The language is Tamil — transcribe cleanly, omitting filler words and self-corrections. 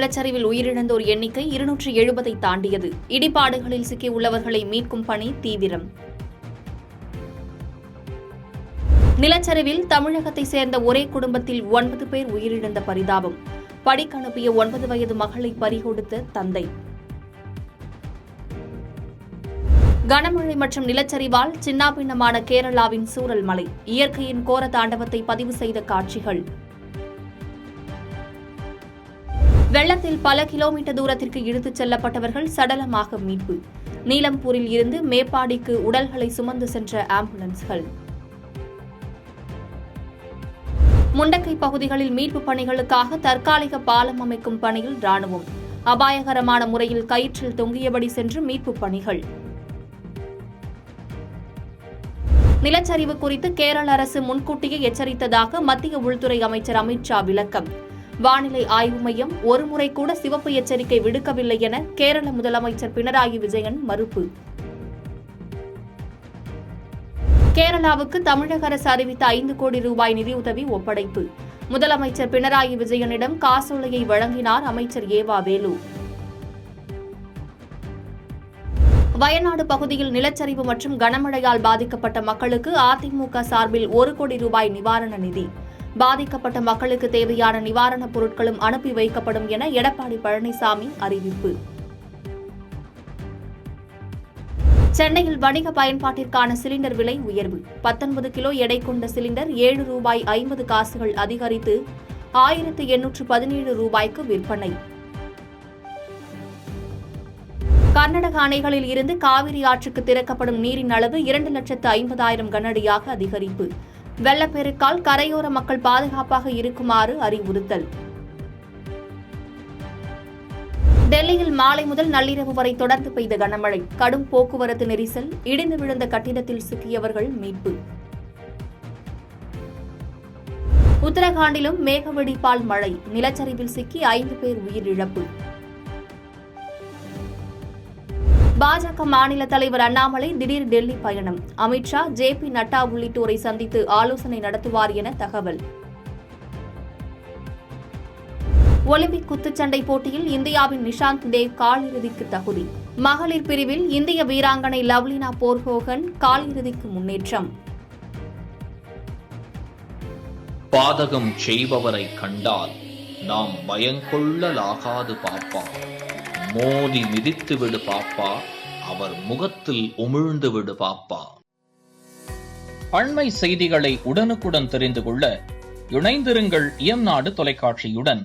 நிலச்சரிவில் உயிரிழந்தோர் எண்ணிக்கை 270 தாண்டியது. இடிபாடுகளில் சிக்கியுள்ளவர்களை மீட்கும் பணி தீவிரம். நிலச்சரிவில் தமிழகத்தைச் சேர்ந்த ஒரே குடும்பத்தில் 9 பேர் உயிரிழந்த பரிதாபம். படிக்க அனுப்பிய 9 வயது மகளை பறிகொடுத்த தந்தை. கனமழை மற்றும் நிலச்சரிவால் சின்னாபின்னமான கேரளாவின் சூரல் மலை. இயற்கையின் கோர தாண்டவத்தை பதிவு செய்த காட்சிகள். வெள்ளத்தில் பல கிலோமீட்டர் தூரத்திற்கு இழுத்துச் செல்லப்பட்டவர்கள் சடலமாக மீட்பு. நீலம்பூரில் இருந்து மேப்பாடிக்கு உடல்களை சுமந்து சென்ற ஆம்புலன்ஸ்கள். முண்டக்கை பகுதிகளில் மீட்புப் பணிகளுக்காக தற்காலிக பாலம் அமைக்கும் பணியில் ராணுவம். அபாயகரமான முறையில் கயிற்றில் தொங்கியபடி சென்று மீட்புப் பணிகள். நிலச்சரிவு குறித்து கேரள அரசு முன்கூட்டியே எச்சரித்ததாக மத்திய உள்துறை அமைச்சர் அமித் ஷா விளக்கம். வானிலை ஆய்வு மையம் ஒருமுறை கூட சிவப்பு எச்சரிக்கை விடுக்கவில்லை என கேரள முதலமைச்சர் பினராயி விஜயன் மறுப்பு. கேரளாவுக்கு தமிழக அரசு அறிவித்த 5 கோடி ரூபாய் நிதியுதவி ஒப்படைப்பு. முதலமைச்சர் பினராயி விஜயனிடம் காசோலையை வழங்கினார் அமைச்சர் ஏவா வேலு. வயநாடு பகுதியில் நிலச்சரிவு மற்றும் கனமழையால் பாதிக்கப்பட்ட மக்களுக்கு அதிமுக சார்பில் 1 கோடி ரூபாய் நிவாரண நிதி. பாதிக்கப்பட்ட மக்களுக்கு தேவையான நிவாரணப் பொருட்களும் அனுப்பி வைக்கப்படும் என எடப்பாடி பழனிசாமி அறிவிப்பு. சென்னையில் வணிக பயன்பாட்டிற்கான சிலிண்டர் விலை உயர்வு. 19 கிலோ எடை கொண்ட சிலிண்டர் 7 ரூபாய் 50 காசுகள் அதிகரித்து 1817 ரூபாய்க்கு விற்பனை. கர்நாடக அணைகளில் இருந்து காவிரி ஆற்றுக்கு திறக்கப்படும் நீரின் அளவு 2,50,000 கனஅடியாக அதிகரிப்பு. வெள்ளப்பெருக்கால் கரையோர மக்கள் பாதுகாப்பாக இருக்குமாறு அறிவுறுத்தல். டெல்லியில் மாலை முதல் நள்ளிரவு வரை தொடர்ந்து பெய்த கனமழை. கடும் போக்குவரத்து நெரிசல். இடிந்து விழுந்த கட்டிடத்தில் சிக்கியவர்கள் மீட்பு. உத்தரகாண்டிலும் மேகவெடிப்பால் மழை. நிலச்சரிவில் சிக்கி 5 பேர் உயிரிழப்பு. பாஜக மாநில தலைவர் அண்ணாமலை திடீர் டெல்லி பயணம். அமித் ஷா, ஜே.பி. நட்டா உள்ளிட்டோரை சந்தித்து ஆலோசனை நடத்துவார் என தகவல். ஒலிம்பிக் குத்துச்சண்டை போட்டியில் இந்தியாவின் நிஷாந்த் தேவ் காலிறுதிக்கு தகுதி. மகளிர் பிரிவில் இந்திய வீராங்கனை லவ்லினா போர்கோகன் காலிறுதிக்கு முன்னேற்றம். பாதகம் செய்பவரை கண்டால் நாம் பயங்கொள்ளலாகாது பாப்பா. மோதி மிதித்து விடு பாப்பா, அவர் முகத்தில் உமிழ்ந்து விடு பாப்பா. அண்மை செய்திகளை உடனுக்குடன் தெரிந்து கொள்ள இணைந்திருங்கள் இயம்நாடு தொலைக்காட்சியுடன்.